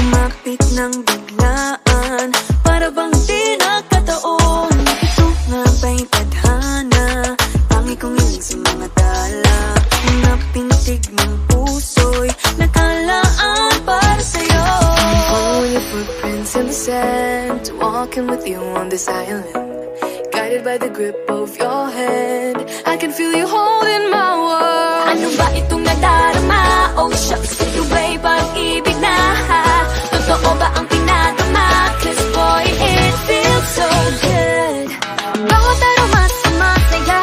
Lumapit ng biglaan, para bang di nakataon. Ito nga ba'y tadhana, tangi kong iling sa mga tala. Mga pintig ng puso'y nakalaan para sa'yo. Following your footprints in the sand, walking with you on this island, guided by the grip of your hand. I can feel you holding my world. Ano ba itong nadarama? Oh shucks, ito ba'y pag-ibig na? Totoo ba ang pinadama? 'Cause boy, it feels so good. Bawat aroma sumasaya,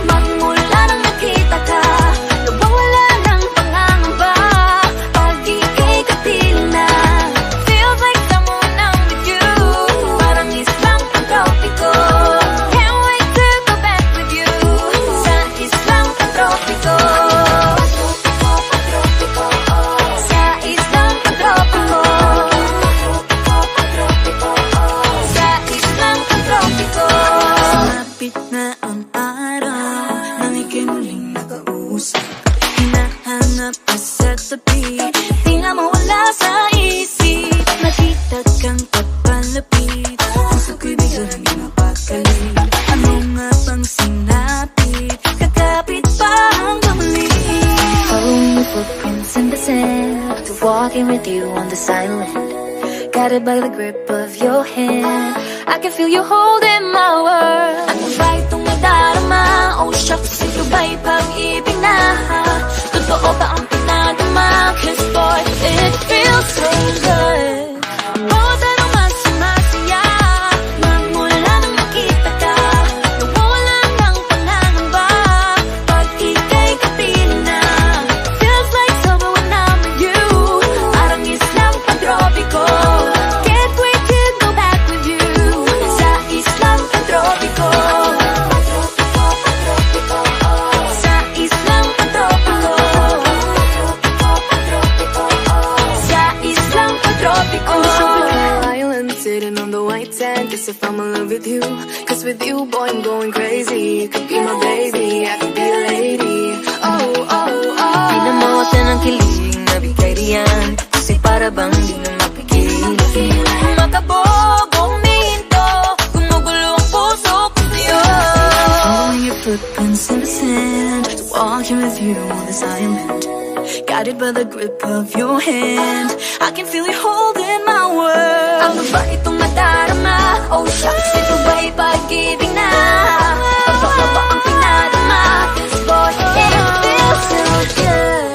magmula nang nakita ka. Nawawala ng pangangamba, pag ika'y kapiling na. Feels like someone I'm with you, parang islang pantropiko. Can't wait to go back with you, sa islang pantropiko. Sa islang pantropiko. Sa islang pantropiko. Sumapit na ang araw, nang ika'y muling nakausap. Hinahanap ka sa tabi, di na mawala sa isip. Nakita kang papalapit, puso ko'y biglang hindi mapakali. Ano nga bang sinapit, kakapit pa hanggang muli. Following your footprints in the sand, walking with you on this island, guided by the grip of your hand. I can feel you holding my world. Ano ba itong nadarama? Oh shucks, ito ba'y pag-ibig na? Totoo ba ang pinadama? 'Cause boy, it feels so good. Bawat aroma sumasaya, magmula nang nakita ka. Nawawala ng pangangamba, pag ika'y kapiling na. Feels like summer when I'm with you, parang islang pantropiko. Can't wait to go back with you, sa islang pantropiko. Sa islang pantropiko. Sa islang pantropiko. Island sitting on the white sand, guess if I'm in love with you, 'cause with you, boy, I'm going crazy. You could be my baby, I could be a lady. Oh, oh, oh. Pinamawatan ng kilig na bigay riyan, kasi para bang di na mapigil. Makabog, umihinto, gumugulo ang puso ko sa'yo. Following your footprints in the sand, walking with you on this island, guided by the grip of your hand. I can feel you holding my world. Ano ba itong nadarama? Oh shucks, ito ba'y pag-ibig na? Totoo ba ang pinadama? 'Cause boy, it feels so good.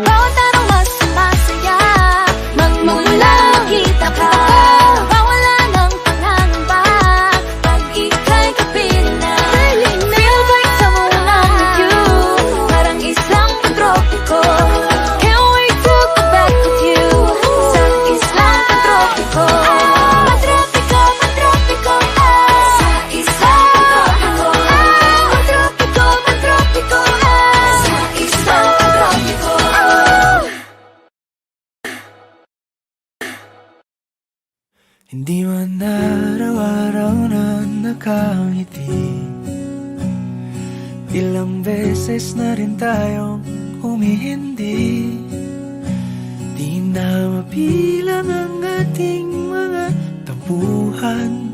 Bawat aroma sumasaya, magmula makita ka. Nawawala ng pangangamba, pag ika'y kapiling na. Feels like someone I'm with you, parang islang pantropiko. Can't wait to go back with you, sa islang pantropiko. Pantropiko, pantropiko, sa islang pantropiko. Pantropiko, pantropiko, sa islang pantropiko. Hindi man araw-araw na nakangiti, ilang beses na rin tayong humihindi. Di na mapilang ang ating mga tampuhan,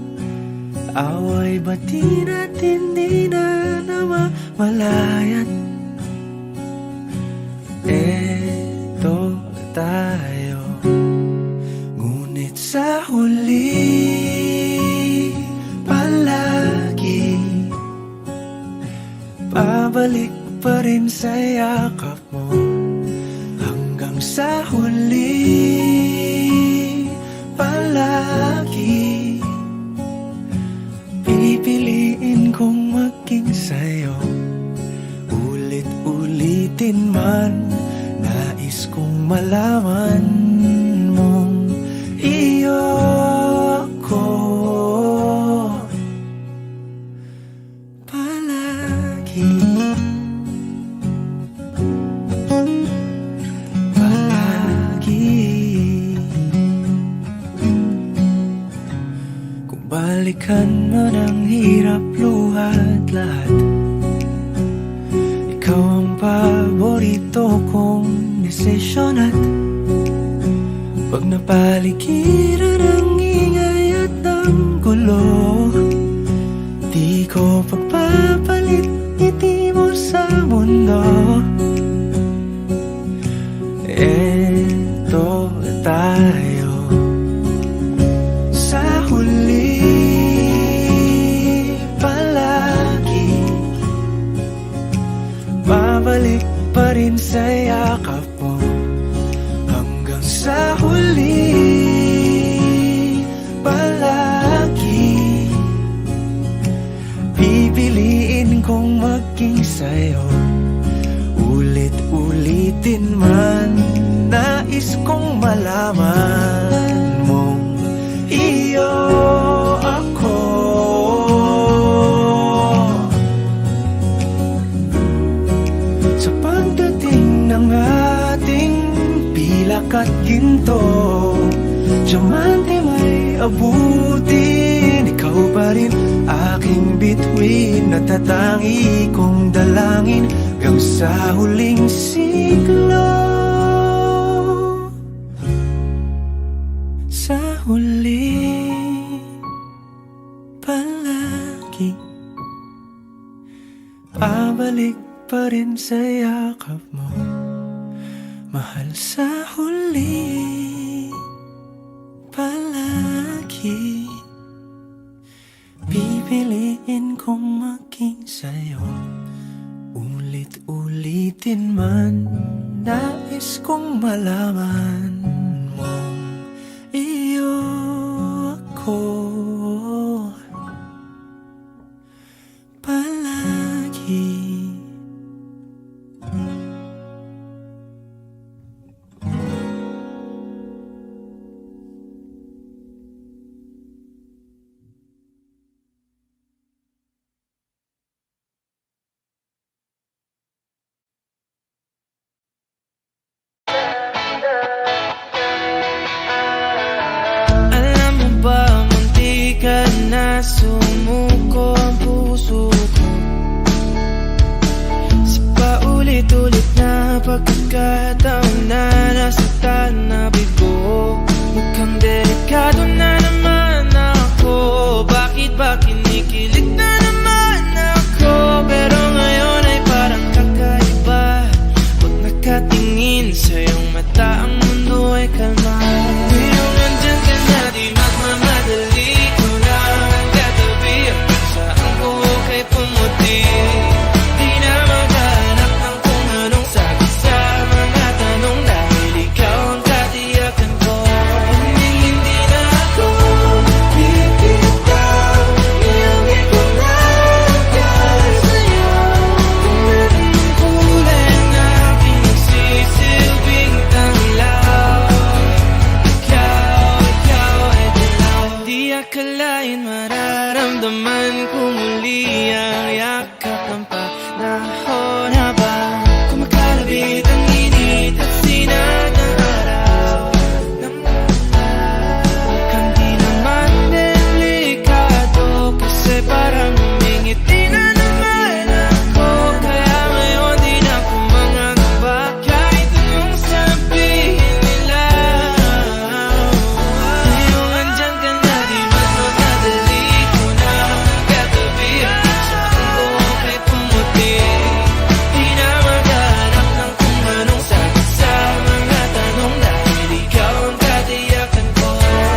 away bati natin di na namamalayan. Eto tayo, ngunit sa huli palagi pabalik pa rin sa yakap mo. Hanggang sa huli palagi pipiliin kong maging sa'yo. Ulit-ulitin man, nais kong malaman mong iyo ko palagi. Kung balikan man ang hirap, luhat lahat, ikaw ang paborito kong desisyon at Pag napaligiran ang ingay at ang gulo, di ko pagpapalit ngiti mo sa mundo. Eto tayo sa huli palagi, babalik pa rin sa yakap mo hanggang sa huli palagi. Pipiliin kong maging sa'yo, ulit-ulitin man. Nais kong malaman mong iyo ako. Sa pagdating ng ating pilak at ginto, diamante may abutin, ikaw pa rin aking bituin, natatangi kong dalangin hanggang sa huling siglo. Sa huli palagi, babalik pa rin sa yakap mo, mahal. Sa huli palagi, pipiliin kong maging sa'yo, ulit-ulitin man. Nais kong malaman mong iyo ako palagi. Sumuko ang puso ko sa paulit-ulit na pagkakataon na nasaktan na bigo. Mukhang delikado na naman ako, bakit ba kinikilig na naman ako? Pero ngayon ay parang kakaiba, pag nakatingin sa iyong mata ang mundo ay kalma. Ngayong nandyan ka na, di magmamadali, pumuti. Di na maghanap ng kung anong sabi sa mga tanong, dahil ikaw ang katiyakan ko. Hindi na ako bibitaw, iyong ko na dahil sa'yo. Kung naging kulay na aking nagsisilbing tanglaw, ikaw ay dilaw. Di akalain mararamdaman ko muli ang yakap ng panahon habang kumakalabit ang init at sinag ng araw. Mukhang di naman delikado, kasi parang umingiti na naman ako. Kaya ngayon di na ako mangangamba, kahit anong sabihin nila. Ngayong andyan ka na, di magmamadali, ko na katabi ang kahit pumuti. Di na maghanap ng kung anong sagot sa mga tanong, dahil ikaw ang katiyakan ko.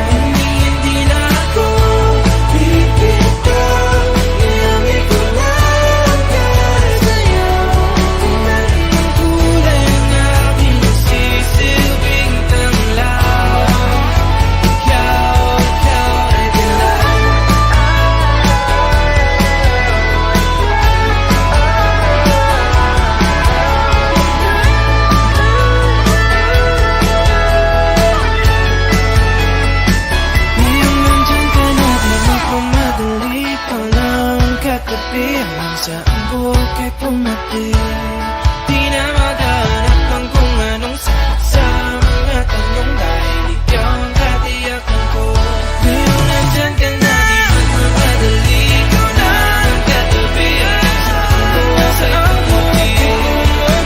Hindi na ako bibitaw, iyong ko na dahil sa'yo. Kung naging kulay ang aking nagsisilbing tanglaw, ikaw ay dilaw. Ngayong nandyan ka na, di magmamadali, ikaw lang katabi hanggang sa ang buhok ay pumati. Di na maghanap ng kung anong sagot sa mga tanong, dahil ikaw ang katiyakan ko. Ngayong nandyan ka na, di magmamadali, ikaw lang katabi hanggang sa ang buhok ay pumati.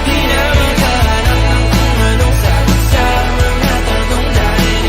Di na maghanap ng kung anong sagot sa mga tanong, dahil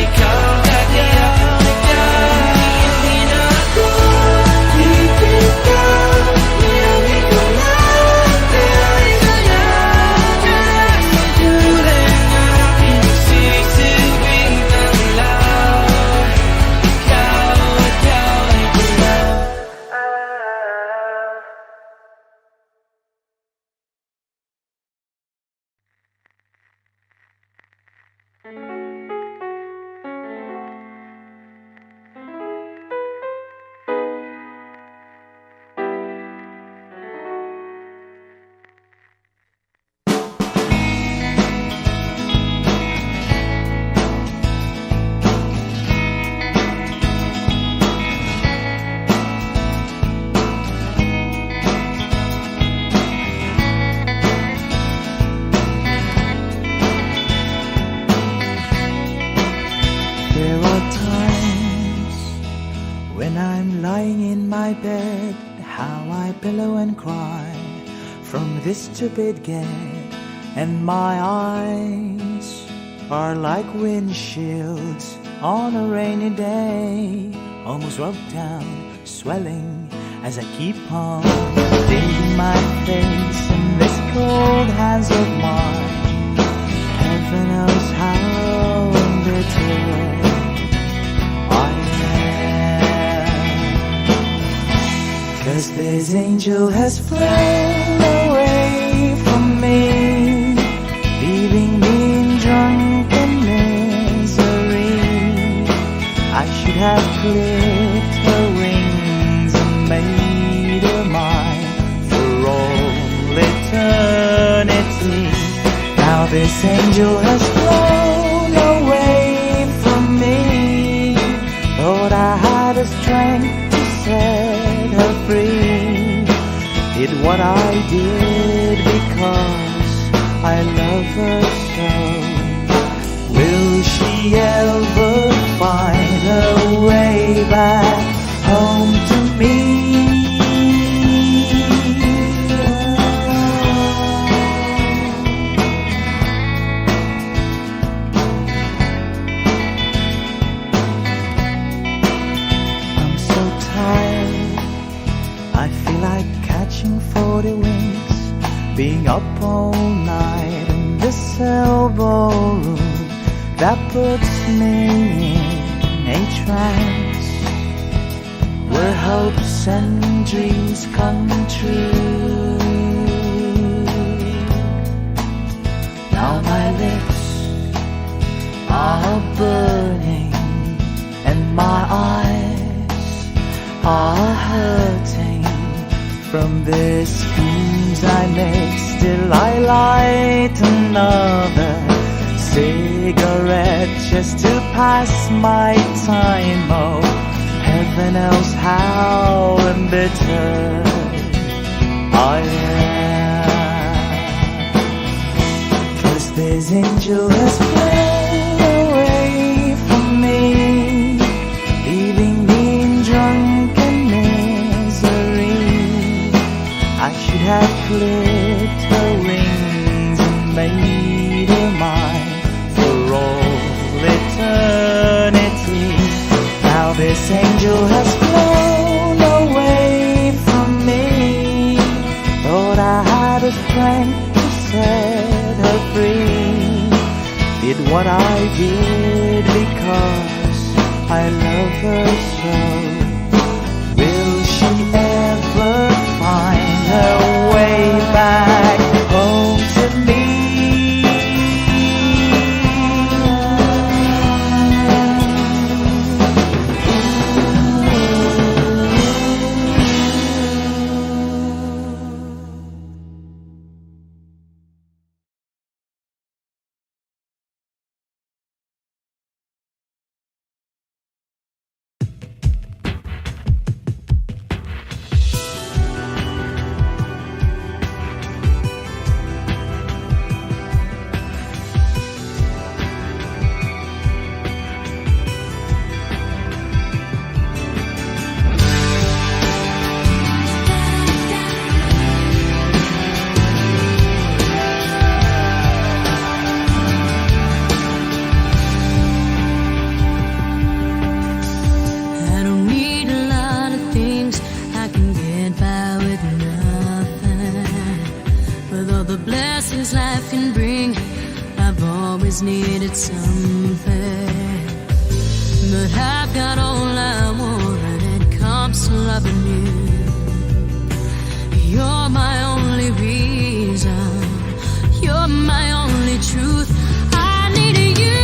my bed, how I pillow and cry from this stupid gag, and my eyes are like windshields on a rainy day, almost rubbed down, swelling as I keep on digging my face in this cold hands of mine. Heaven knows how bitter I am, 'cause this angel has flown away from me, leaving me in drunken misery. I should have clipped her wings and made her mine for all eternity. Now this angel has flown away from me. Thought I had the strength to set her free. Did what I did because I love her so. Will she ever find her way back home to me? I'm so tired, I feel like catching 40 winks, being up all night in this elbow room that puts me in a trance, where hopes and dreams come true. Now my lips are burning and my eyes are hurting from the schemes I make. Still I light another cigarette just to pass my time. Oh, heaven knows how embittered I am, 'cause this angel has flown away from me, leaving me in drunken misery. I should have clipped her wings and made her mine for all eternity. Now this angel has flown away from me. Thought I had the strength to set her free. Did what I did because I love her so. Will she ever find her way back home to me? Needed something, but I've got all I want, and it comes to loving you. You're my only reason, you're my only truth. I need you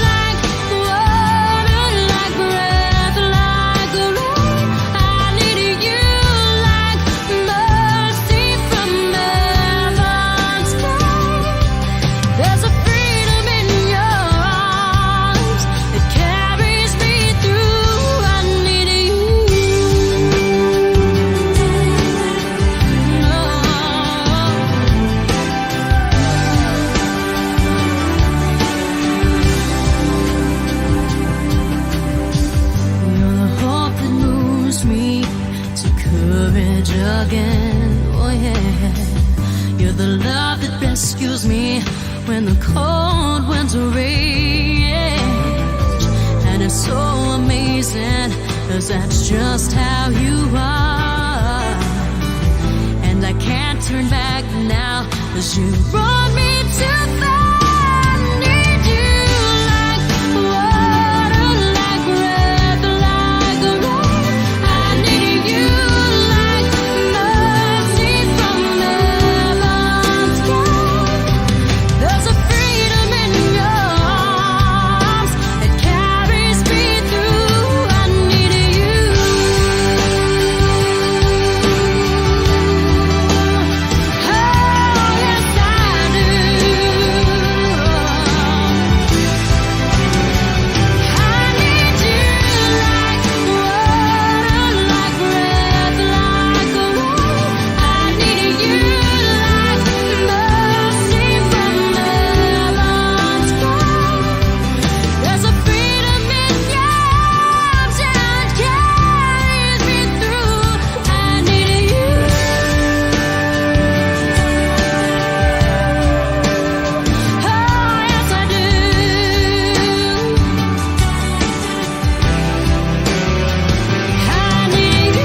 like water, like breath, like rain. I need you like mercy from heaven's sky. There's a rescues me when the cold winter rage. And it's so amazing, 'cause that's just how you are. And I can't turn back now, 'cause you brought me to far. Need you like water, like breath, like a rain. I need you like mercy from heaven's sky. There's a freedom in your arms that carries me through. I need you. Oh, yes, I do. I need you like water, like breath, like a rain. I need you like mercy from heaven's sky. There's a freedom in your arms that carries me through. I need you. Oh, yes, I do. I need you. I need you.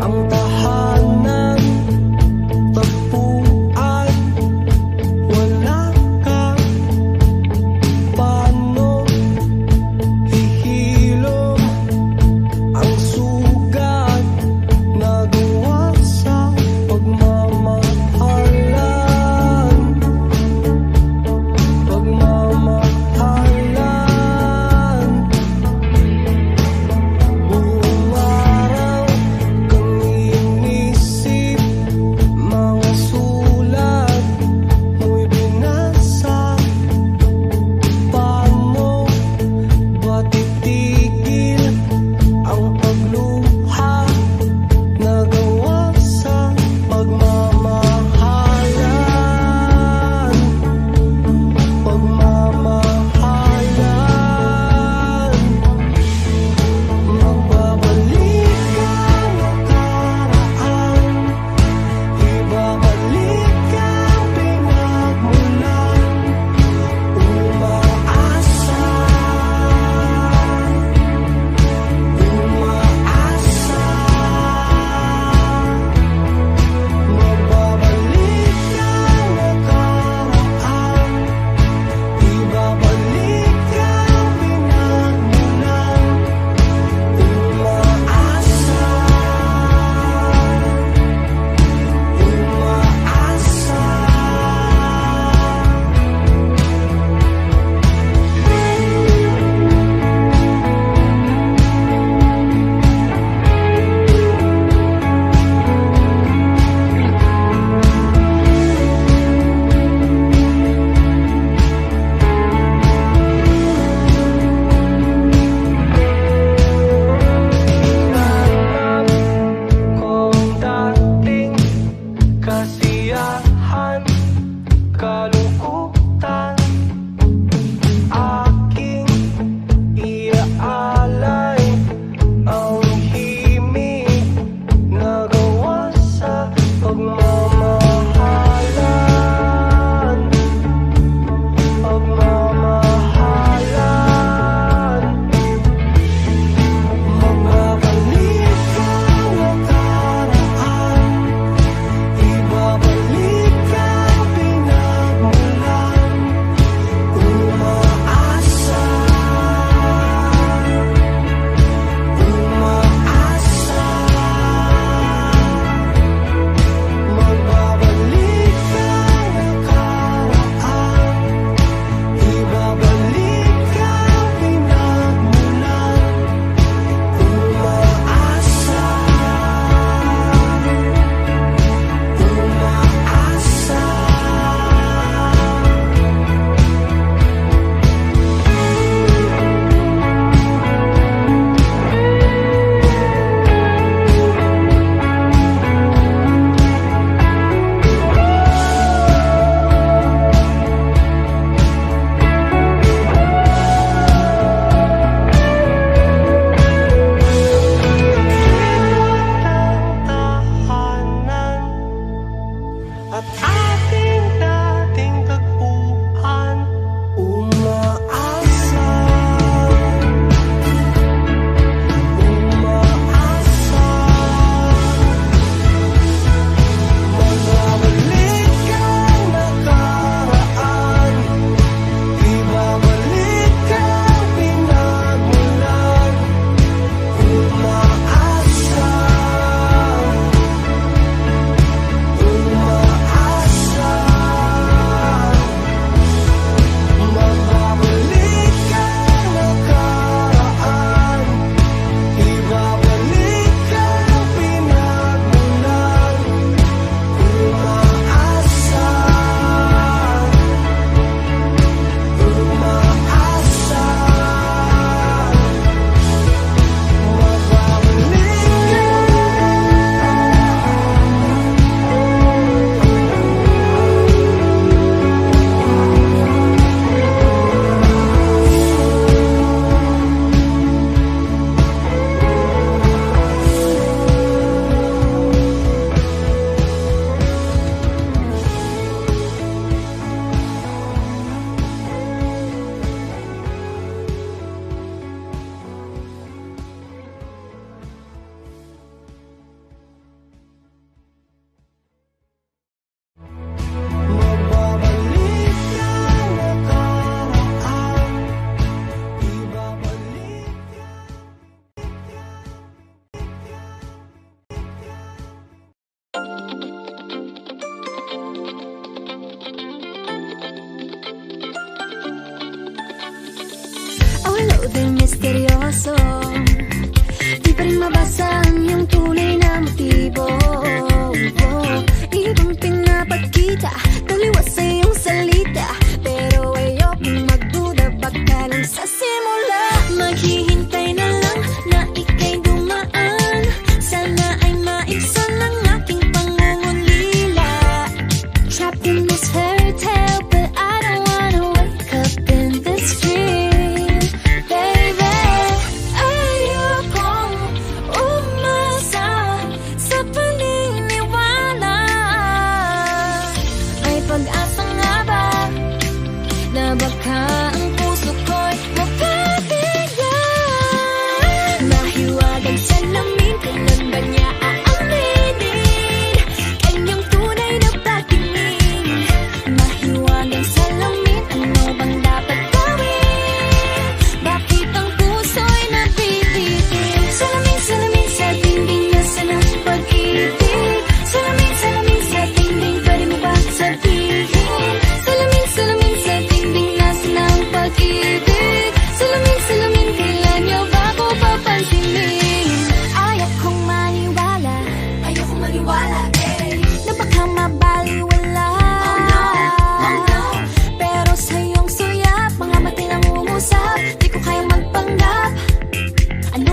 Ang tahanan, tagpuan, wala ka. Paano hihilom ang sugat na gawa sa pagmamahalan? Pagmamahalan. Buong araw kang inisip, mga sulat mo'y binasa. Paano ba titigil ang pagluha na gawa sa pagmamahalan? Pagmamahalan. Magbabalik ka nakaraan, ibabalik ka pinagmulan. Umaasa, umaasa. Magbabalik ka nakaraan, ibabalik ka pinagmulan. Umaasa, kung dating kasiyahan, kalungkutan, aking iaalay ang himig na gawa sa pagmamahalan.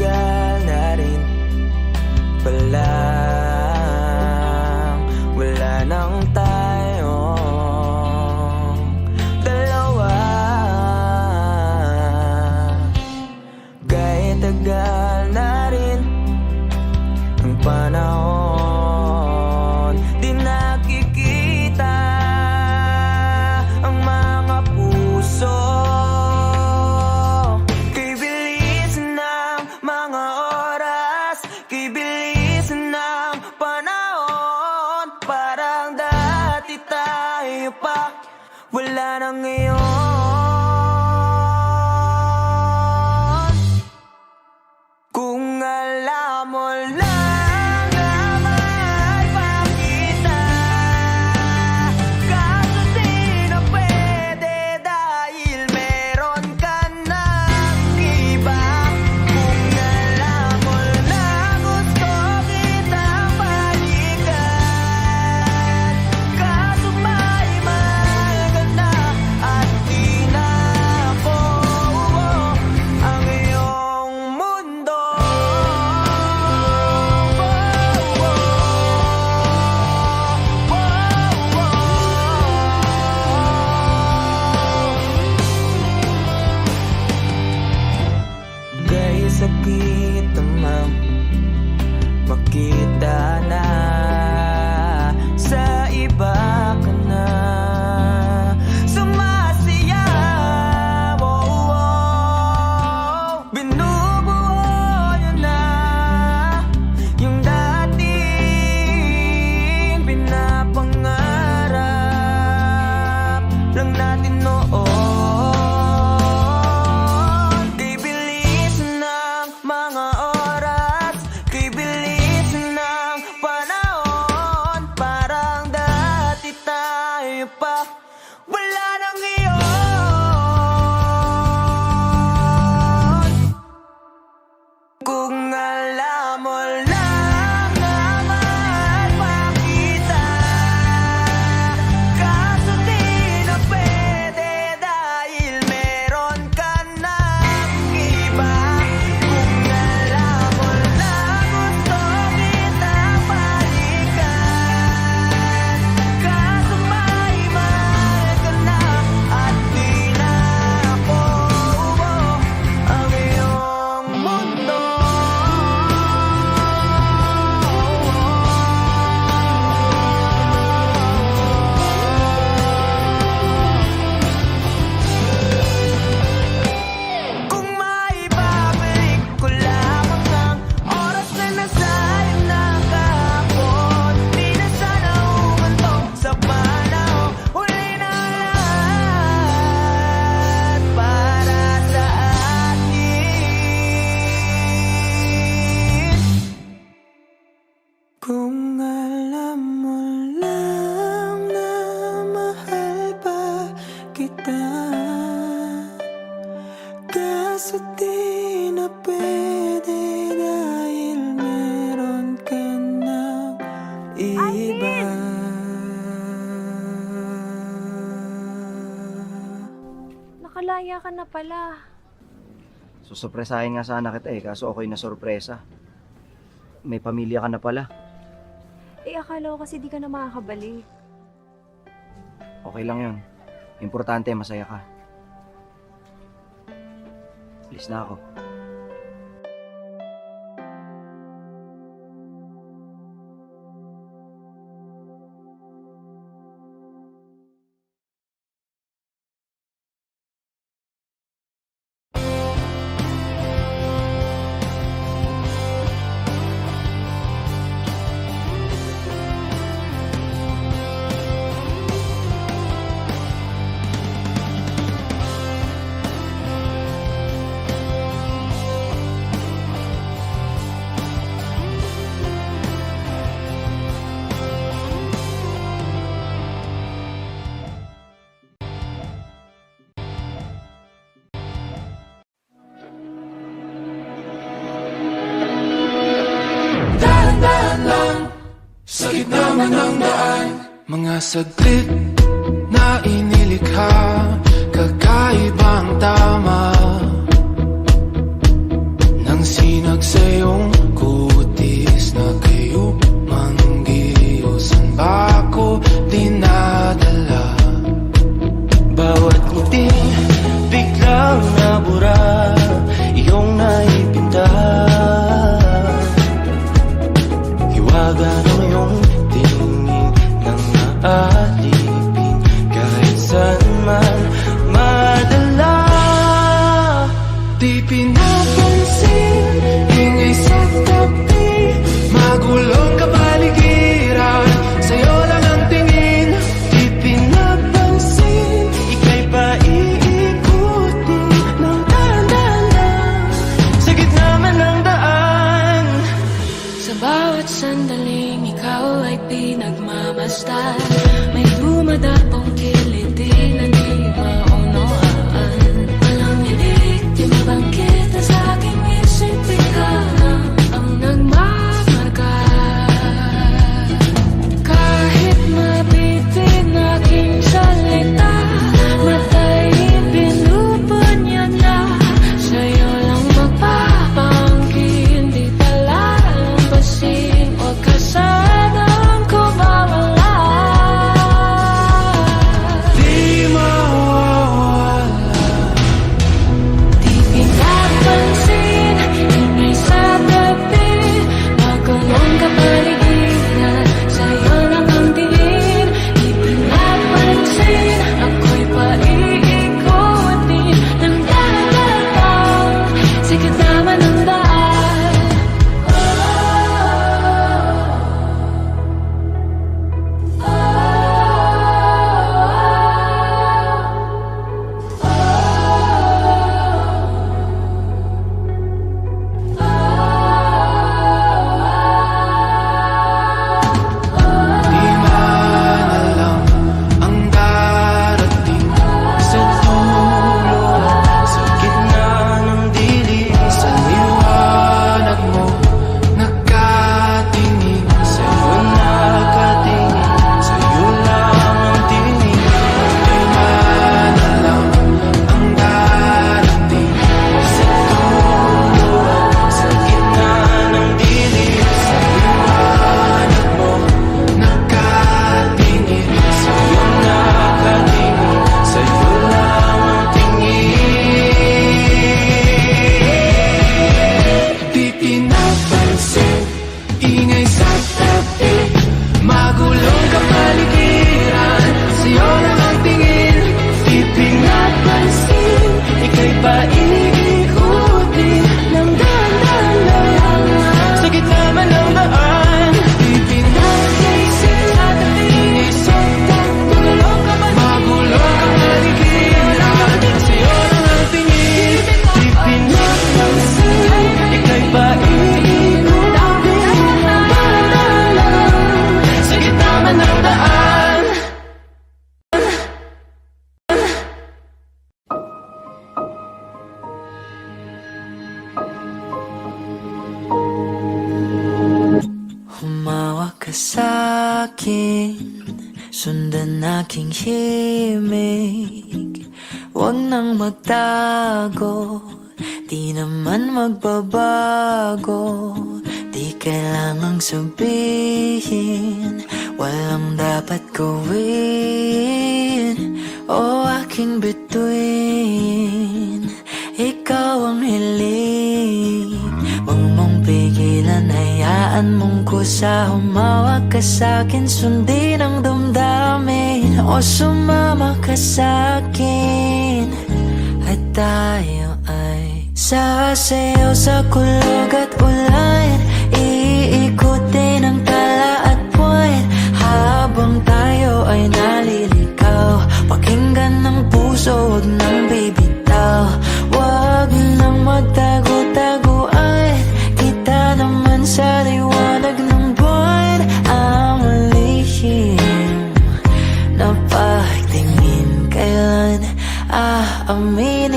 tagal na rin palang wala nang tayong dalawa. Kahit tagal na rin ang panahon, di nakikita ang mga puso. Kay bilis ng mga oras, kay bilis ng panahon, parang dati tayo pa, wala na ngayon. Kung alam mo lang na mahal pa kita, kaso di na pwede dahil meron ka ng iba. Kung alam mo na gusto kitang balikan, kaso may mahal ka na at di na ako ang iyong mundo. Kay sakit namang makita na sa iba ka na sumasayaw. Binubuo niyo na yung dating pinapangarap lang natin noon. Kay bilis ng mga oras, kay bilis ng panahon, parang dati tayo pa, wala na ngayon. Kung alam mo lang na mahal pa kita, kaso di na pwede dahil meron ka ng iba. Kung alam mo na gusto kitang balikan, kaso may mahal ka na at di na ako ang iyong mundo. Kung maibabalik ko lamang ang oras na nasayang na kahapon, di na sana umanto sa panahon. Huli na lahat para sa atin. Kung alam mo lang na mahal pa kita, kaso di na pwede dahil meron ka ng iba. Nakalaya ka na pala. Susurpresahin nga sana kita kaso ako'y nasurpresa. May pamilya ka na pala. Eh, akala ko kasi di ka na makakabalik. Okay lang yun. Importante, masaya ka. Alis na ako. naman ang daan. Mga saglit na inilikha, kakaibang tama ng Sinagsayong kutis na kayo manggiyosan ba ako dinadala? Bawat ngiting biglang nabura, iyong naipinta. Hiwaga ng iyong tingin nang naalipin kahit saan man madala. Di pinapansin, ingay sa tabi, magulong kapaligiran, sa'yo lang ang tingin. Di pinapansin, ika'y paiikutin ng dahan-dahan sa gitna man ng daan. Sa bawat sandaling ikaw ay pinagmamasdan, may dumadapong kiliti na di maunawaan. Walang ibig, di mabangkit na sa aking isip, ikaw na ang nagmamarka. Kahit mabitin aking salita, matay pinupunyag na, sa'yo lang magpapangkin, di pala lambasin, huwag ka sanang kumawala. Di mawawala. Di pinapansin, ingay sa tabi, magulong kapaligiran, sa'yo lang ang tingin. Di pinapansin, ako'y paiikutin ng dahan-dahan sa gitna man ng daan. Di man alam ang darating sa dulo, sa gitna ng dilim, sa liwanag mo nakatingin, sa'yo nakatingin, sa'yo lang ang tingin. Di man alam ang darating sa dulo, sa gitna ng dilim, sa liwanag mo nakatingin, sa'yo nakatingin, sa'yo lang ang tingin. Di pinapansin, ingay sa tabi, magulong kapaligiran, sa'yo lang ang tingin. Di pinapansin, ika'y paiikutin ng dahan-dahan sa gitna man ng daan. Di pinapansin, ingay sa tabi, magulong kapaligiran, sa'yo lang ang tingin. Di pinapansin, ika'y paiikutin ng dahan-dahan sa gitna man ng daan. Humawak ka sa'kin, sundan aking himig. Huwag nang magtago, di naman magbabago. Di kailangang sabihin, walang dapat gawin. O aking bituin, ikaw ang hiling. Huwag mong pigilan, hayaan mong kusa. Humawak ka sa'kin, sundin ang damdamin. O sumama ka sa'kin, at tayo ay sasayaw sa kulog at ulan. Iikutin ang tala at buwan, habang tayo ay naliligaw. Pakinggan ng puso, huwag nang bibitaw. Huwag nang magtago-taguan, kita naman sa liwanag ng buwan. Ang lihim na pagtingin, kailan aaminin?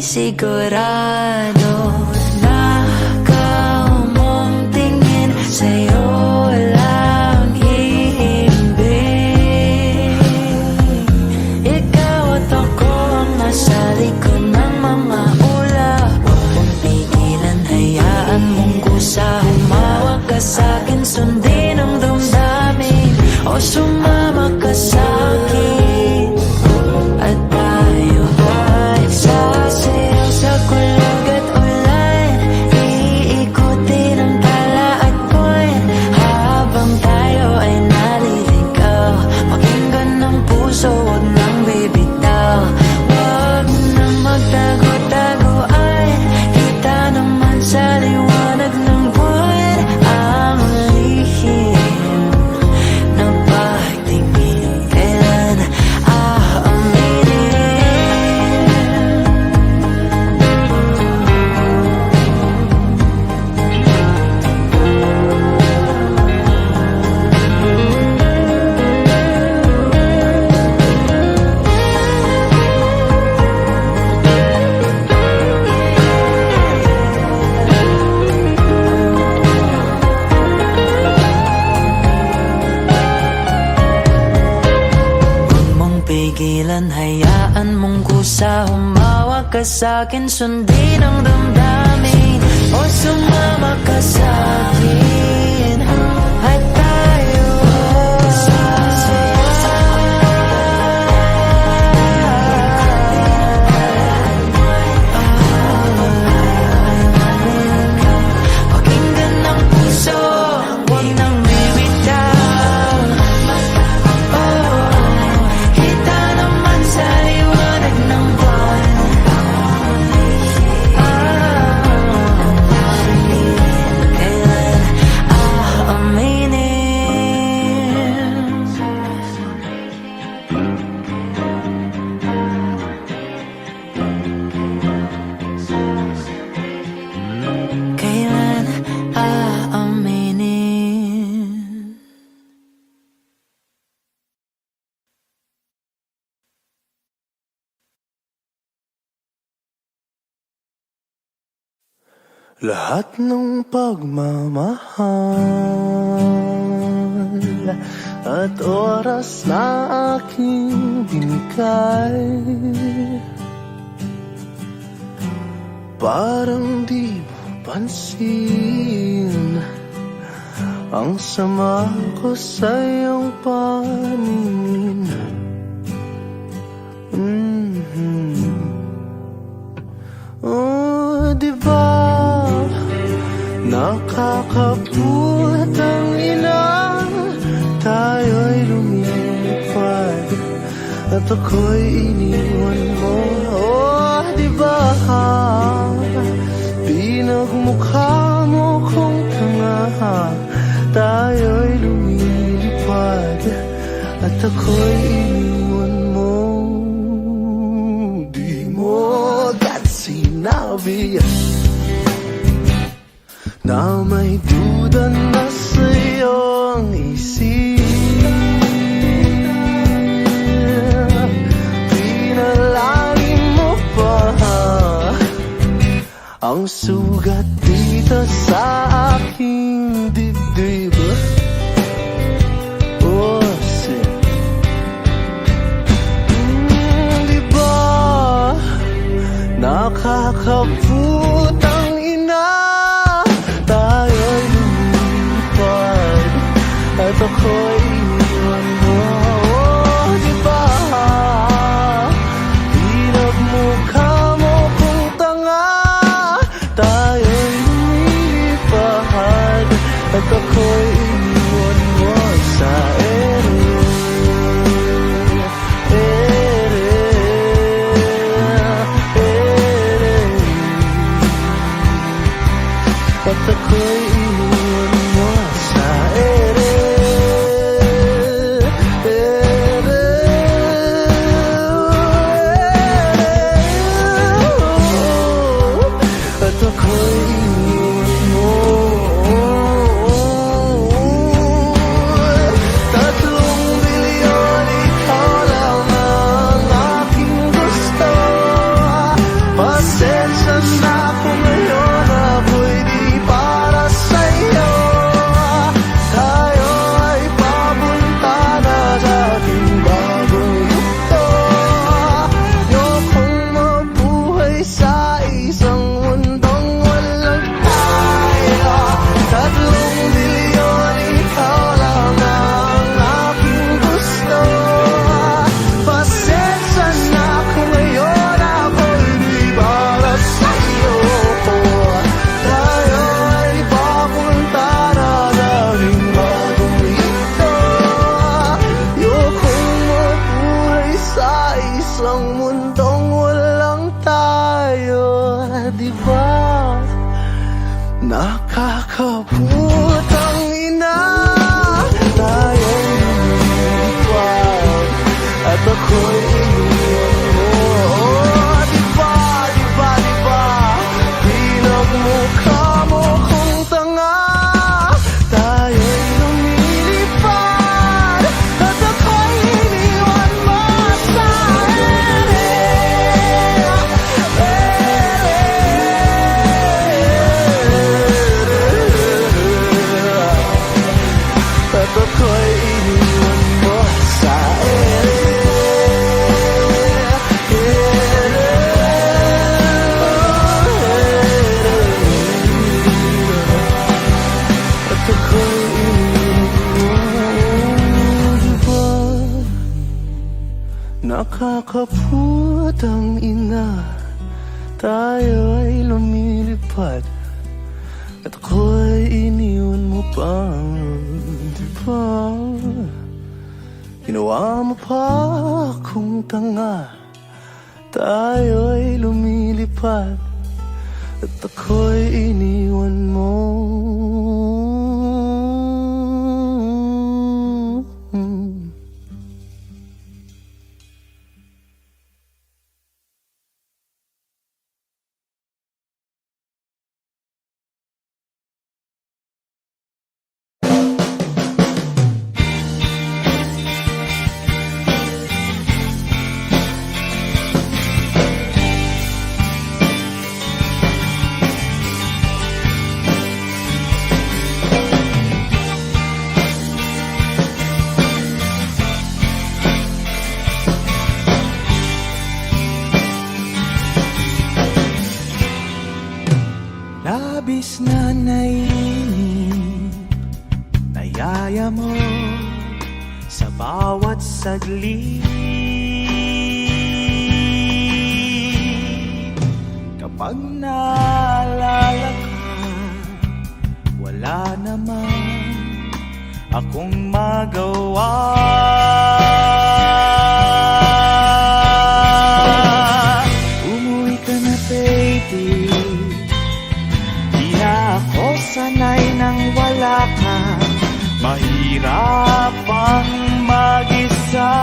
sigurado na ikaw mong tingin sa'yo lang iibig. Ikaw at ako ang nasa likod ng mga ulap. Huwag mong pigilan, hayaan mong kusa. Humawak ka sa'kin, sundin ang damdamin, o sumama ka sa'kin. At tayo ay sasayaw sa kulog at ulan, iikutin ang tala at buwan, habang tayo ay naliligaw. Pakinggan ng puso, huwag nang bibitaw. Huwag na magtago-taguan, kita naman sa liwanag ng buwan ang lihim na pagtingin. Kailan aaminin? Huwag mong pigilan, hayaan mong kusa. Humawak ka sa'kin, sundin ang damdamin, o sumama ka sa'kin. At tayo sasayaw sa pakinggan ng puso, huwag nang bibitaw. Kita naman sa liwanag ng buwan kailan aaminin? Kailan aaminin? Lahat ng pagmamahal at oras na aking binigay, parang di mo pansin ang sama ko sa iyong paningin. Oh, diba nakakaput ang ina, tayo'y lumipad at ako'y iniwan mo. Oh, diba pinagmukha mo kong tanga, tayo'y lumilipad at ako'y iniwan mo. Di mo agad sinabi na may duda na sa iyong isip. Pinalangin mo pa ang sugat dito sa aking dibdib. Oh, shit. Diba nakakaput ang ina, tayo'y lumipad at ako'y iniwan mo. Oh, diba pinagmukha mo kung tanga, tayo'y lumilipad at ako'y iniwan mo sa ere. Ere, ere, ere. di ba? Nakakaputang ina, tayo'y lumilipad at ako'y iniwan mo. Di ba, di ba, di ba? Pinagmukha mo kung tanga, tayo'y lumilipad at ako'y iniwan mo sa at ako'y iniwan mo sa at ako'y iniwan mo. Di ba? Nakakaputang ina, tayo ay lumilipad at ako'y iniwan mo pa. Di ba? Ginawa mo pa akong tanga, tayo ay lumilipad at ako'y iniwan mo. Labis na naiinip, nayaya mo sa bawat saglit. Kapag naalala ka, wala naman akong magawa. Umuwi ka na, baby. Ako sanay nang wala ka, mahirap ang mag-isa.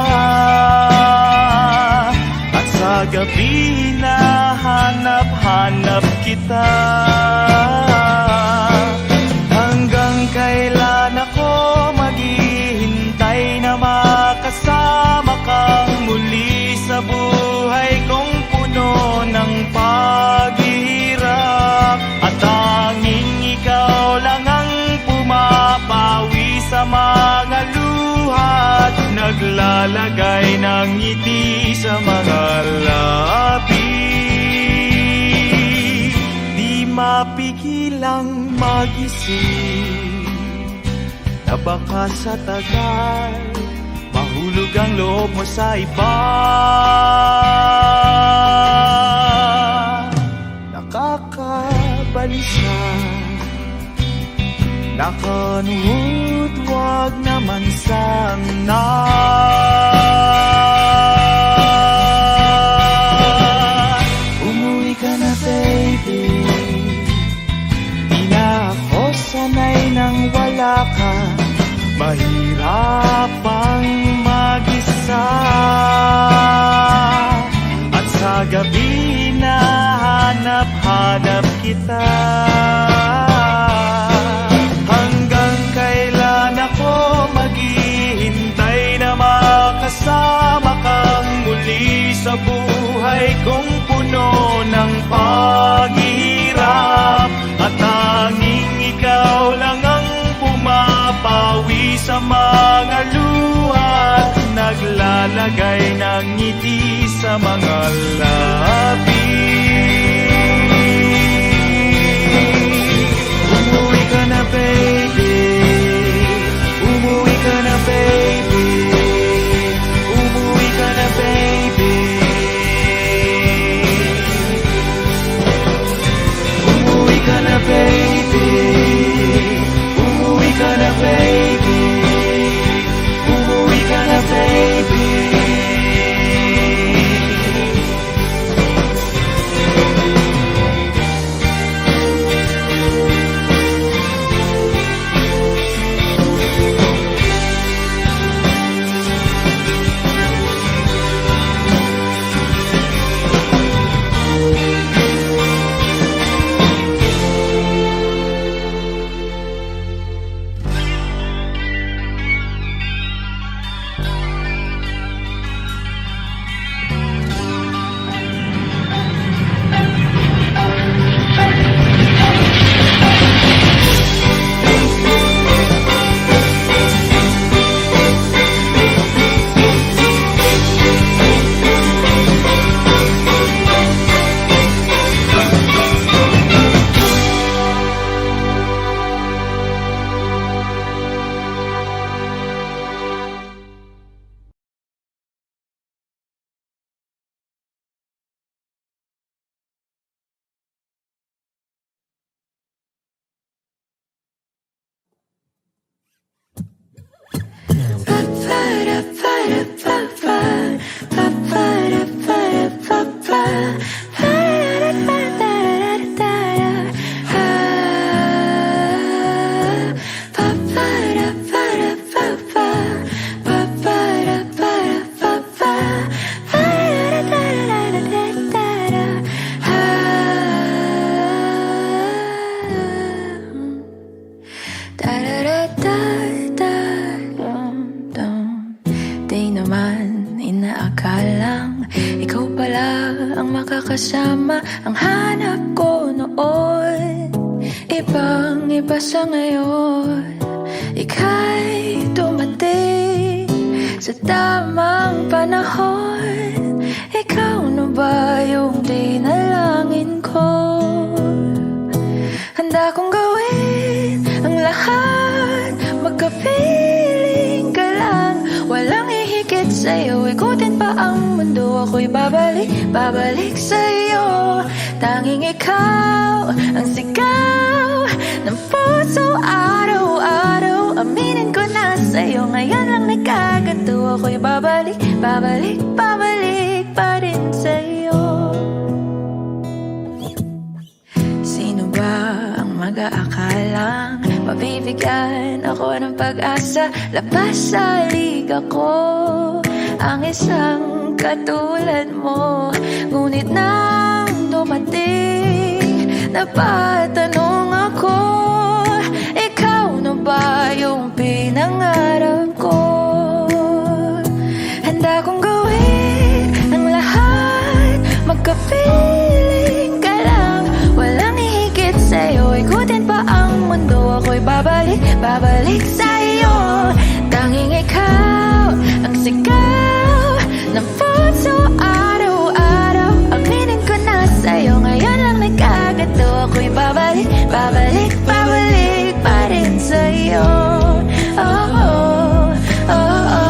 At sa gabi na hanap-hanap kita, hanggang kailan ako maghihintay na makasama kang muli sa buhay kong puno ng paghihirap. At tanging ikaw lang ang pumapawi sa mga luha at naglalagay ng ngiti sa mga labi. Di mapigilang mag-isip na baka sa tagal mahulog ang loob mo sa iba. Nakakabalisa, nakanuhod, wag naman sana. Umuwi ka na, baby. Di na ako sanay nang wala ka, mahirap ang mag-isa. At sa gabi na hanap-hanap kita, hanggang kailan ako maghihintay na makasama kang muli sa buhay kong puno ng paghihirap. At tanging ikaw lang ang pumapawi sa mga luha at naglalagay ng ngiti sa mga labi. Umuwi ka na, baby. Umuwi ka na, baby. Umuwi ka na, baby. Umuwi ka na, baby. Umuwi ka na, baby. Umuwi ka na, baby. naman inaakalang ikaw pala ang makakasama. Ang hanap ko noon, ibang iba sa ngayon. Ika'y dumating sa tamang panahon. Ikaw na ba yung dinalangin ko? Handa kong gawin ang lahat, magkapiling ka lang. Walang ihigit sa'yo, ikutin pa ang mundo. Ako'y babalik, babalik sa'yo. Tanging ikaw ang sigaw ng puso araw-araw. Aminin ko na sa'yo, ngayon lang nagkaganto. Ako'y babalik, babalik, babalik pa rin sa'yo. Sino ba ang mag-aakalang mabibigyan ako ng pag-asa? Labas sa liga ko ang isang katulad mo. Ngunit nang dumating, napatanong ako, ikaw na ba yung pinangarap ko? Handa kong gawin ang lahat, magkapiling ka lang. Walang ihigit sa'yo, ikutin pa ang mundo. Ako'y babalik, babalik sa'yo. Tanging ikaw ang sigaw ng puso araw-araw. Aminin ko na sa'yo, ngayon lang nagkaganto. Ako'y babalik, babalik, babalik pa rin sa'yo. Oh, oh, oh, oh.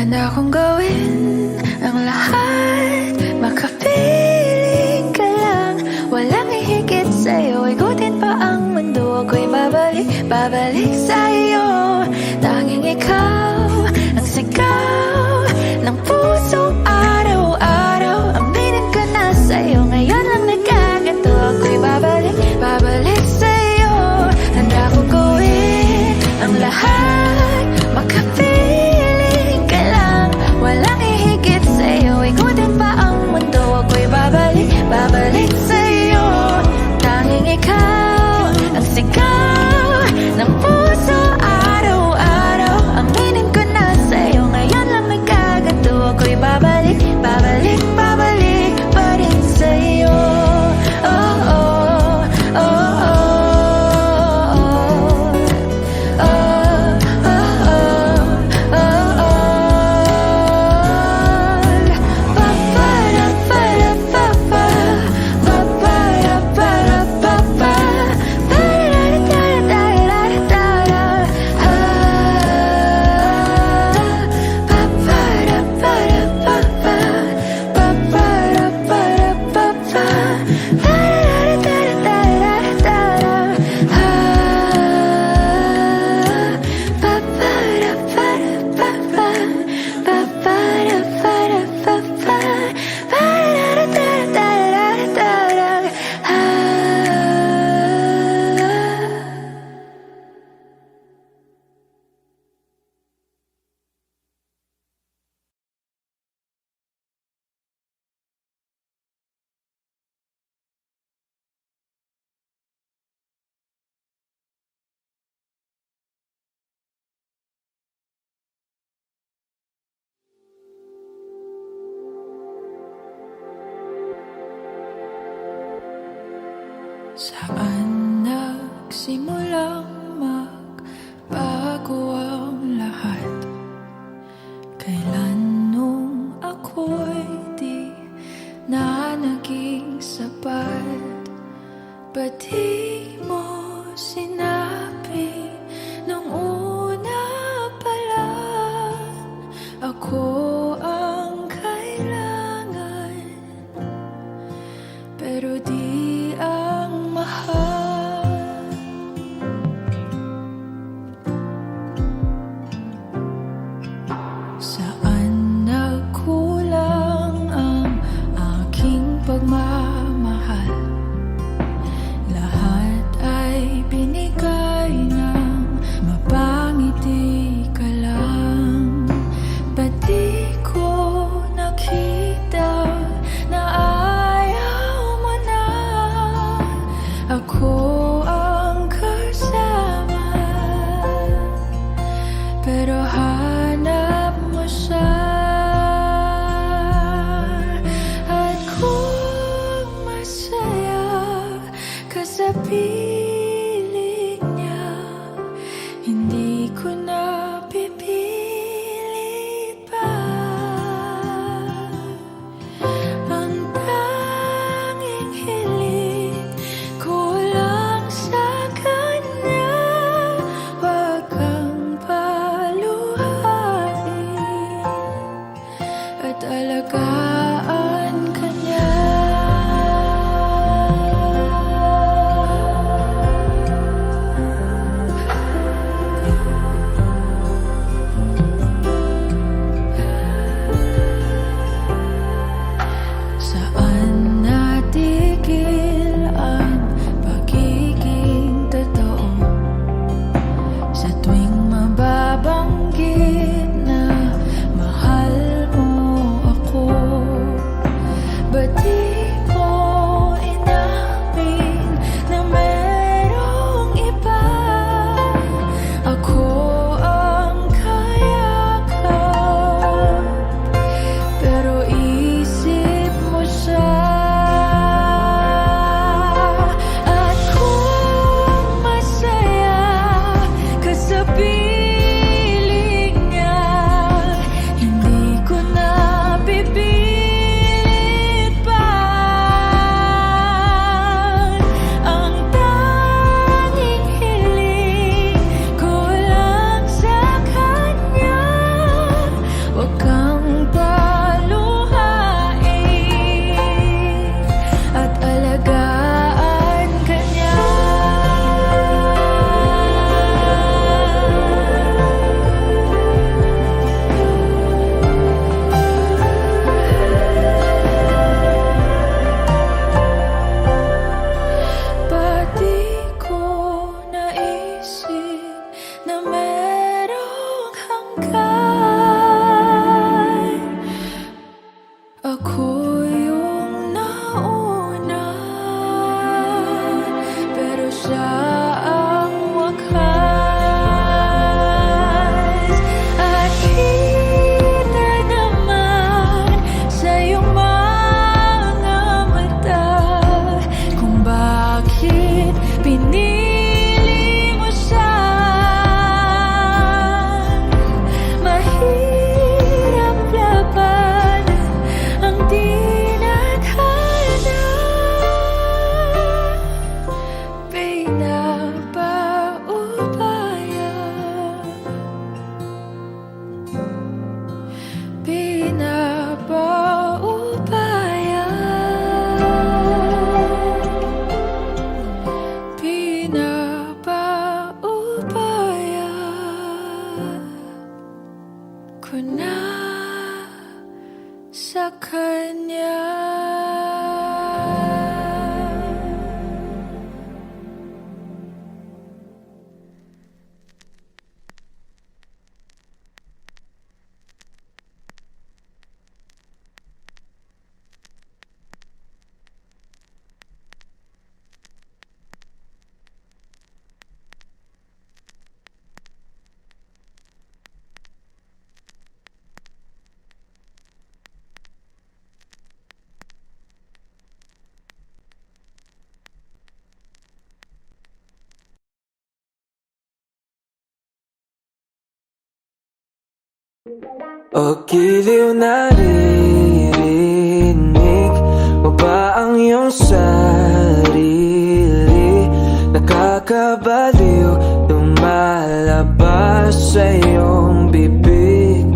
Handa kong gawin ang lahat, makapiling ka lang. Walang ihigit sa'yo, ikutin pa ang mundo. Ako'y babalik, babalik sa'yo. Tanging ikaw ang sigaw ng puso araw-araw. Aminin ko na sa'yo, ngayon lang nagkaganto. Ako'y babalik, babalik sa'yo. Handa kong gawin ang lahat, makapiling ka lang. Walang ihigit sa'yo, ikutin pa ang mundo. Ako'y babalik, babalik sa'yo. Tanging ikaw ang sigaw ng puso araw-araw. Aminin ko na sa'yo, ngayon lang nagkaganto. Ako'y babalik, babalik, babalik pa rin sa'yo. Oh, oh, oh, oh. Saan nagsimulang magbago ang lahat? Kailan nung ako'y di na naging sapat? Ba't di mo sinabi O giliw, naririnig mo ba ang iyong sarili? Nakakabaliw, lumalabas sa iyong bibig.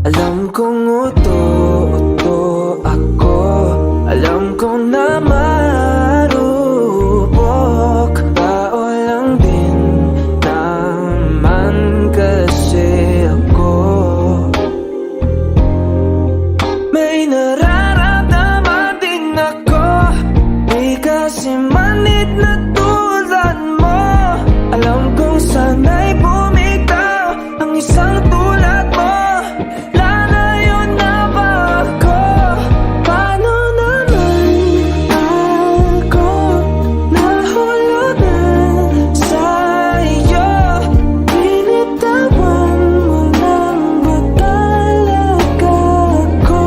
Alam kong uto-uto ako, alam kong na marupok. Tao lang din naman kasi ako. May nararamdaman din ako, di kasi manid na tulad mo. Alam kong sana'y bumitaw ang isang tulad mo. Lalayo na ba ako? Paano naman ako nahulugan sa iyo? Binitawan mo lang ba talaga ako?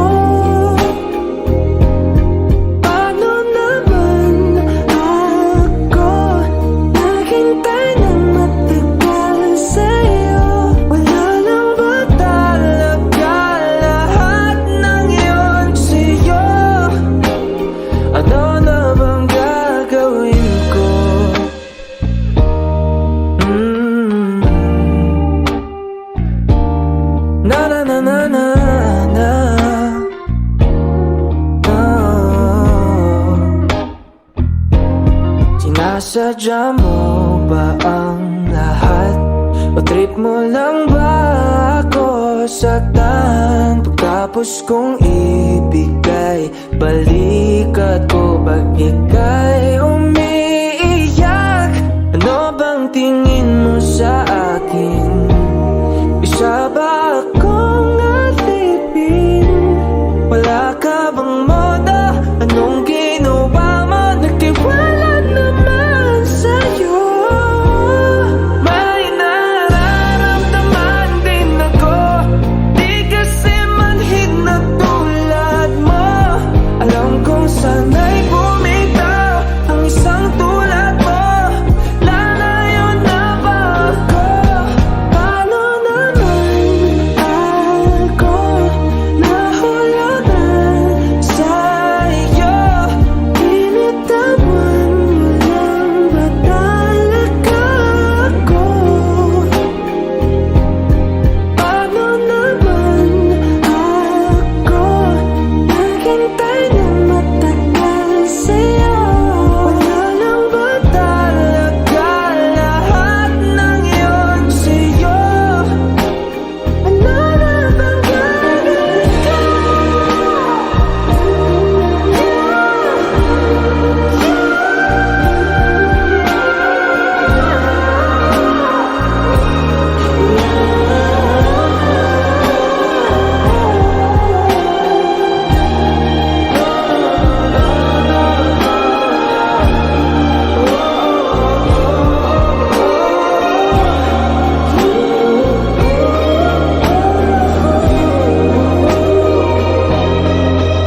Paano naman ako naghintay ng matagal sa'yo? Wala lang ba talaga lahat ng yun sa'yo? Ano na bang gagawin ko? Na na na na na na. Sinasadya mo ba ang lahat? O trip mo lang ba ako saktan? Pagkapos kong ibigay, balikat ko pag ika'y umiiyak. Ano bang tingin mo sa akin? Isa ba akong alipin? Wala ka bang moda? Anong ginawa mo? Nagtiwala naman sa'yo. May nararamdaman din ako, di kasi manhid na tulad mo. Alam kong sana'y bumitaw ang isang tulad mo. Lalayo na ba ako? Paano naman ako nahulugan sa iyo? Binitawan mo lang ba talaga ako? Paano naman ako naghintay ng matagal sa'yo? Wala lang ba talaga lahat ng yun sa'yo? Ano na bang gagawin ko?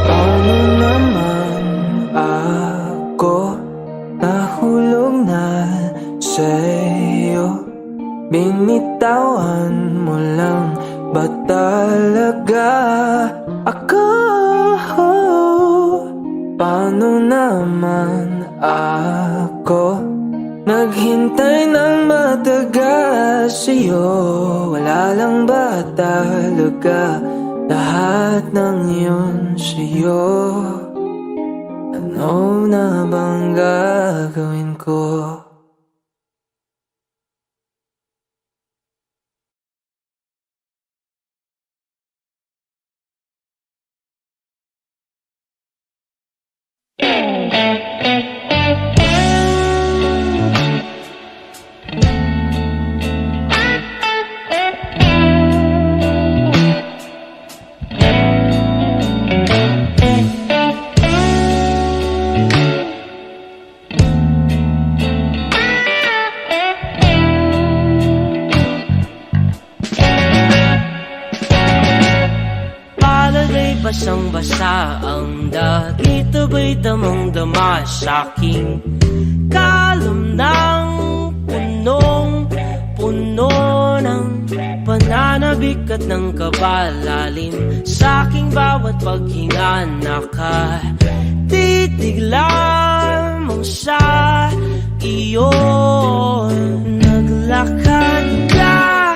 Paano naman ako nahulog na sa'yo? Binitawan mo lang ba talaga ako? Paano naman ako naghintay ng matagal sa'yo? Wala lang ba talaga lahat ng yun sa'yo? Ano na bang gagawin ko? Palagay basang-basa ang dito ba'y damang-dama sa'king kalam ng punong-puno ng panahon. bigat ng kabalalim sa aking bawat paghinga. Nakatitig lamang sa iyo. Naglakad ka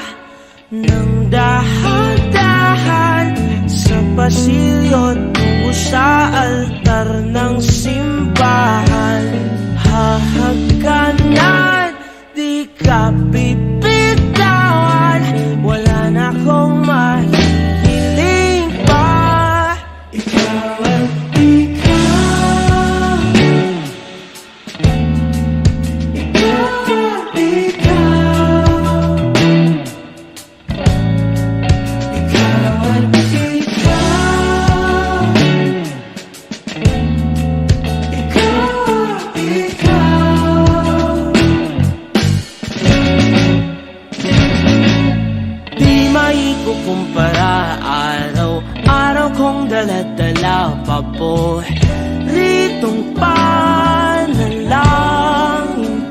ng dahan-dahan sa pasilyo tungo sa altar ng simbahan. Hahagkanan, di ka bibitawan. Wala na akong mahihiling pa. Ikaw at ikaw. Ikaw at ikaw. Ikaw at ikaw. Di maikukumpara, araw-araw kong dala-dala pa po. Ritong panalangin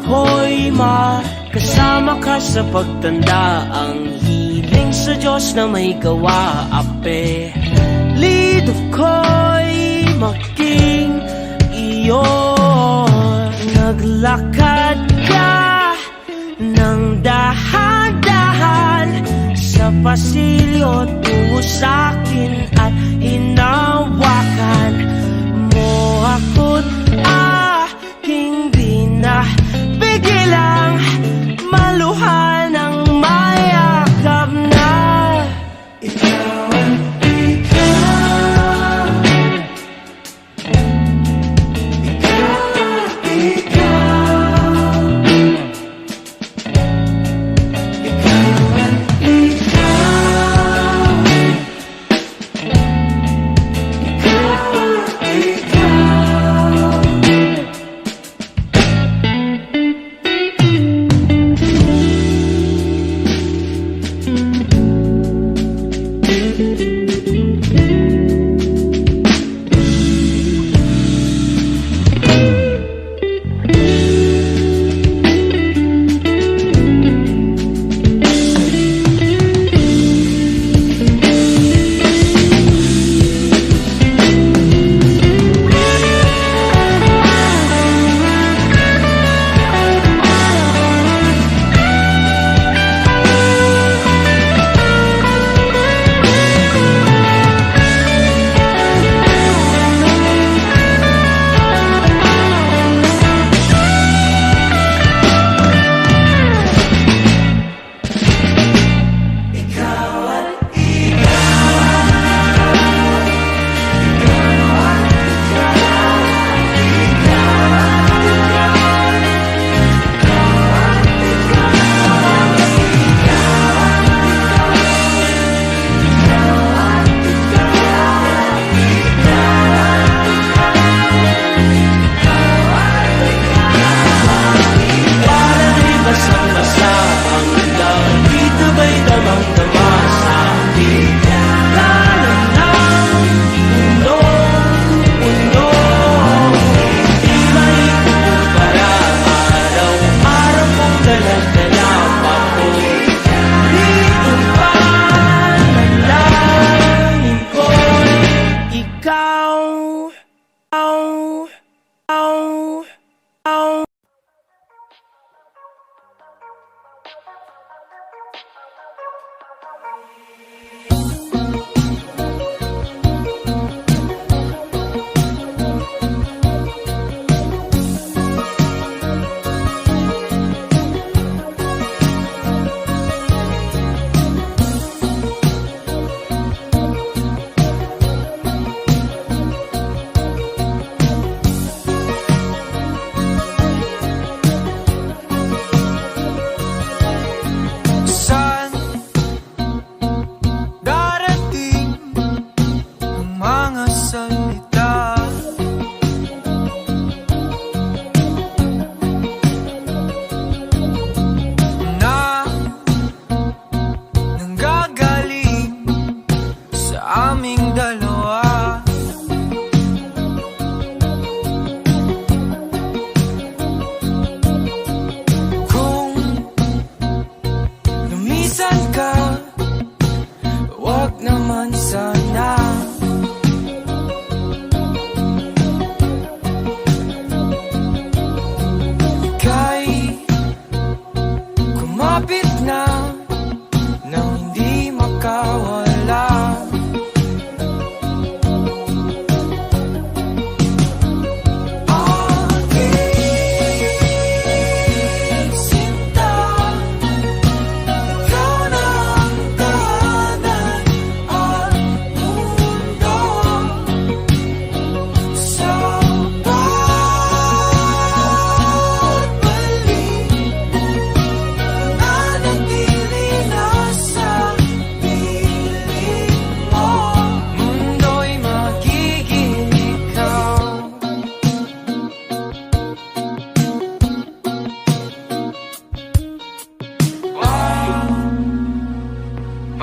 ko'y makasama ka sa pagtanda. Ang hiling sa Diyos na may gawa, ape lido ko'y maging iyo. Naglakad ka ng dahan-dahan sa pasilyo tungo sa'kin at hinawakan mo ako't aking binabigilang maluhan ng mayakap na. Ikaw at ikaw. Ikaw at ikaw. Ikaw at ikaw. Ikaw at ikaw.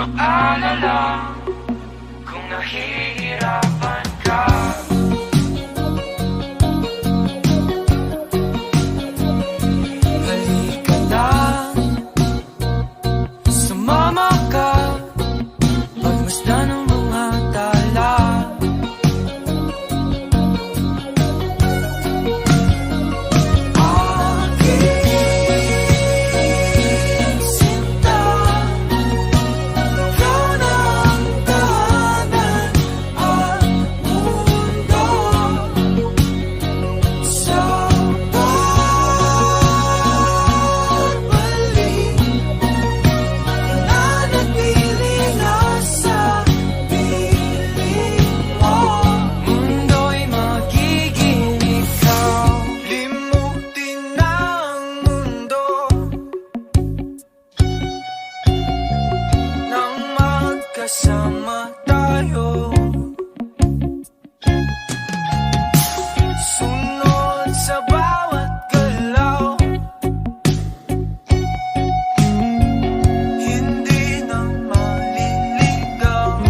maalala kung nahihirapan ka. Halika na, sumama ka, pagmasdan ng mga tala. Kasama tayo, sunod sa bawat galaw, hindi na maliligaw.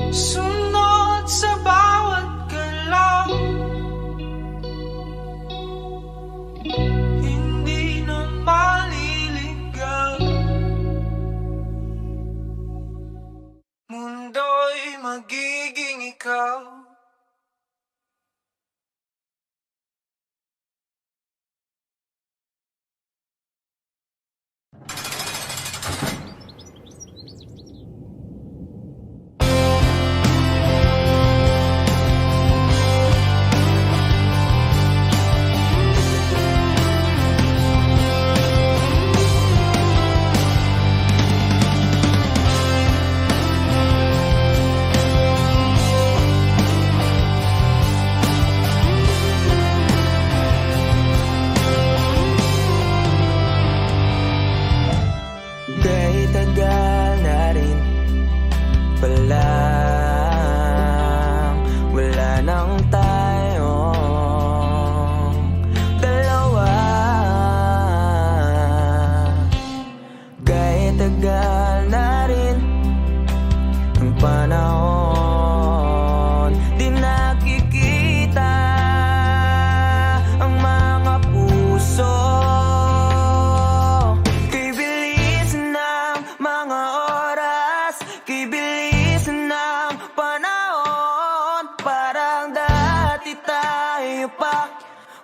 Sunod sa bawat galaw, hindi na maliligaw. Mundo'y magiging ikaw.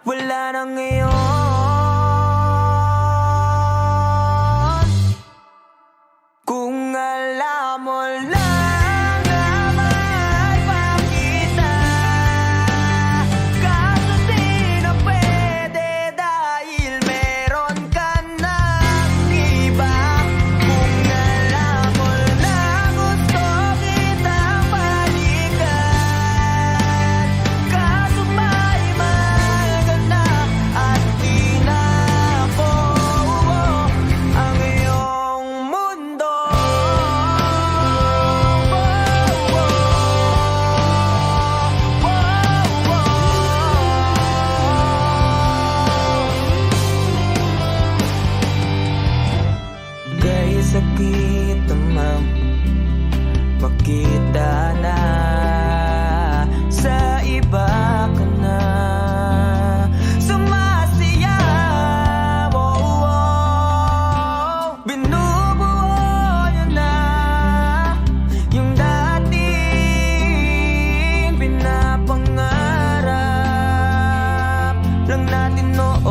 wala na ngayon. Kung alam mo lang na mahal pa kita, kaso di na pwede dahil meron ka ng iba. Kung alam mo na gusto kitang balikan, kaso may mahal ka na at di na ako ang iyong mundo. Kay sakit namang makita na sa iba ka na sumasaya. Binubuo niya na yung dating pinapangarap lang natin noon.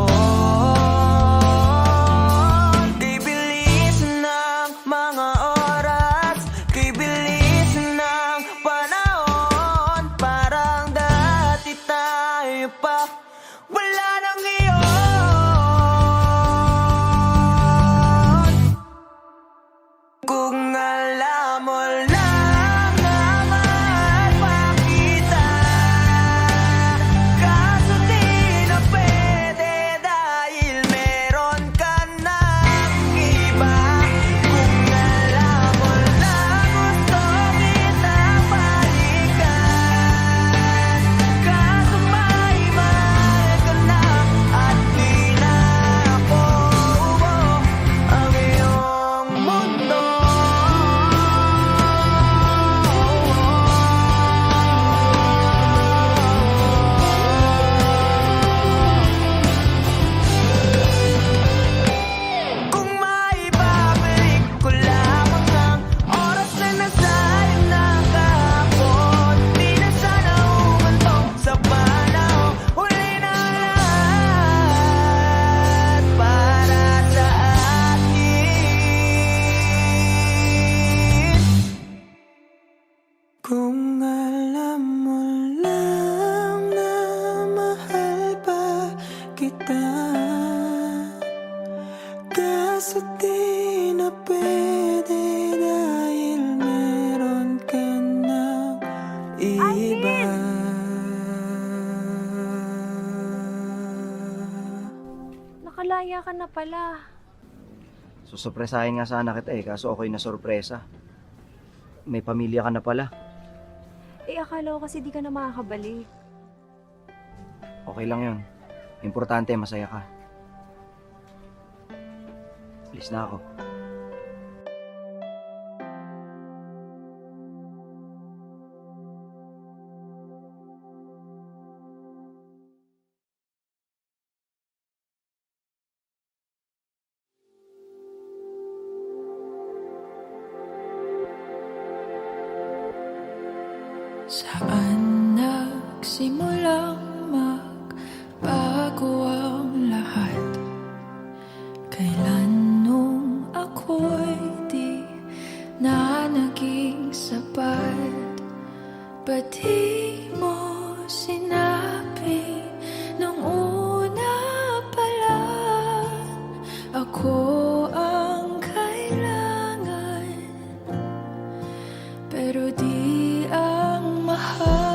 Kay bilis ng mga oras, kay bilis ng panahon, parang dati tayo pa, wala nang iyon. Kung alam mo lang na mahal pa kita, kaso di na pwede dahil meron ka ng iba. Kung alam mo lang gusto kitang balikan, kaso may mahal ka na at di na ako ang iyong mundo. Kung maibabalik ko lamang ang oras na nasayang na kahapon, di na sana humantong sa panahon. Huli na lahat para sa akin. Kung alam mo lang na mahal pa kita, kaso di na pwede dahil meron ka ng iba. Nakalaya ka na pala. Susurpresahin nga sana kita kaso ako'y nasorpresa. May pamilya ka na pala. Eh, akala ko kasi di ka na makakabalik. Okay lang yun. Importante, masaya ka. Alis na ako. Saan nagsimulang magbago ang lahat? Kailan nung ako'y di na naging sapat? Ba't di mo sinabi nung una pa lang ako ang kailangan? Pero di ang mahal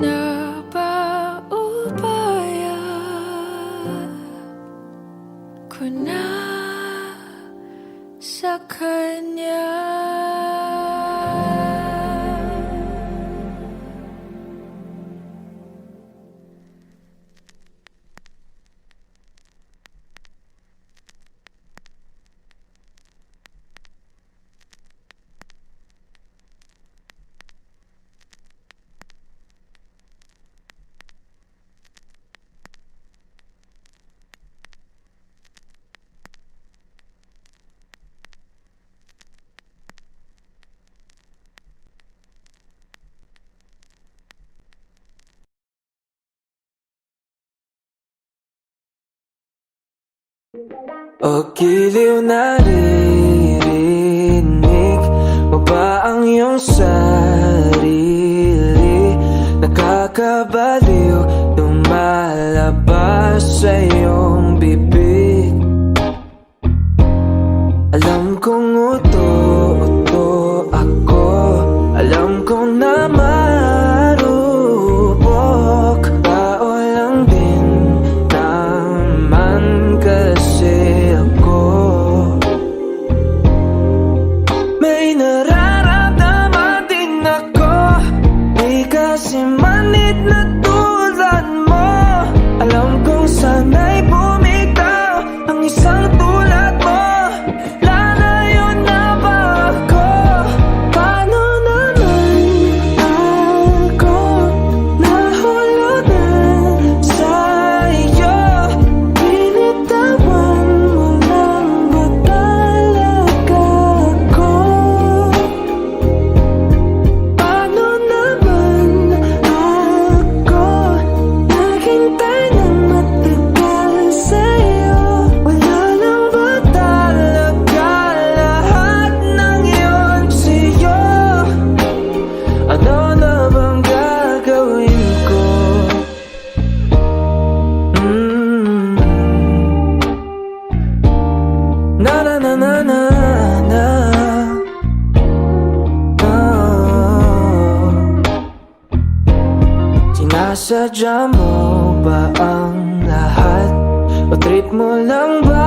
na ba upaya ko na sa kanya? O giliw naririnig mo ba ang iyong sarili? Nakakabaliw lumalabas sa iyong bibig. Alam kong uto-uto ako, alam kong na marupok. Tao lang din naman kasi ako. May nararamdaman din ako, di kasi manid na tulad mo. Alam kong sana'y bumitaw ang isang tulad mo. Lalayo na ba ako? Paano naman ako nahulugan sa iyo? Binitawan mo lang ba talaga ako? Paano naman ako naghintay ng matagal sa'yo? Wala lang ba talaga lahat ng yun sa'yo? Ano na bang gagawin ko? Na na na na na na. Sinasadya mo ba ang lahat? O trip mo lang ba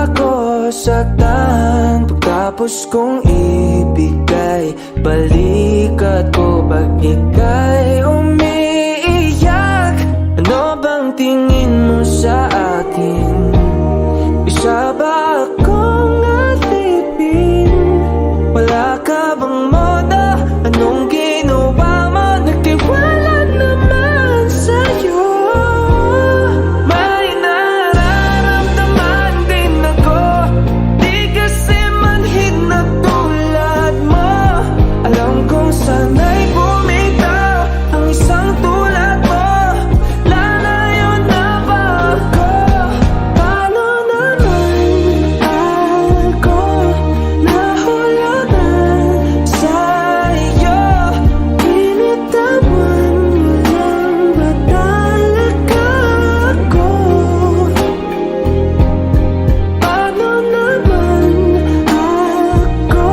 ako saktan? Pagkapos kong ibigay balikat ko pag ika'y umiiyak. Ano bang tingin mo sa akin? Isa ba akong alipin? Wala ka bang moda? Anong ginawa mo? Nagtiwala naman sa'yo. May nararamdaman din ako, di kasi manhid na tulad mo. Alam kong sana'y bumitaw ang isang tulad mo. Lalayo na ba ako? Paano naman ako nahulugan sa iyo? Binitawan mo lang ba talaga ako? Paano naman ako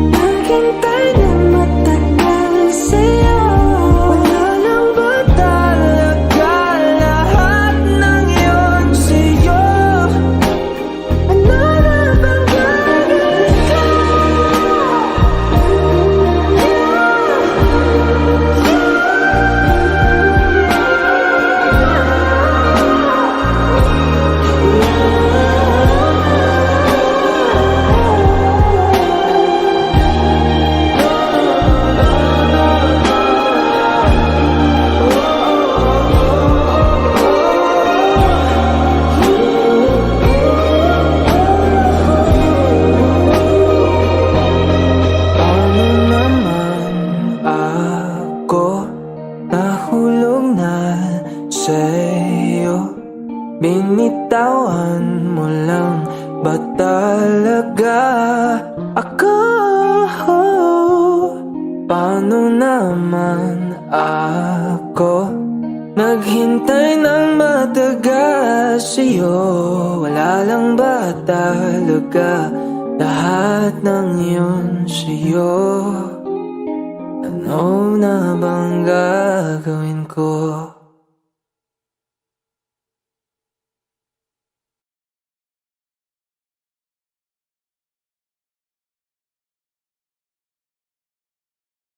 naghintay ng matagal sa'yo? Wala lang ba talaga lahat ng yun sa'yo? Ano na bang gagawin ko? Paano naman ako nahulog na sa'yo? Binitawan mo lang ba talaga ako? Paano naman ako naghintay ng matagal sa'yo? Wala lang ba talaga lahat ng yun sa'yo? Ano na bang gagawin ko?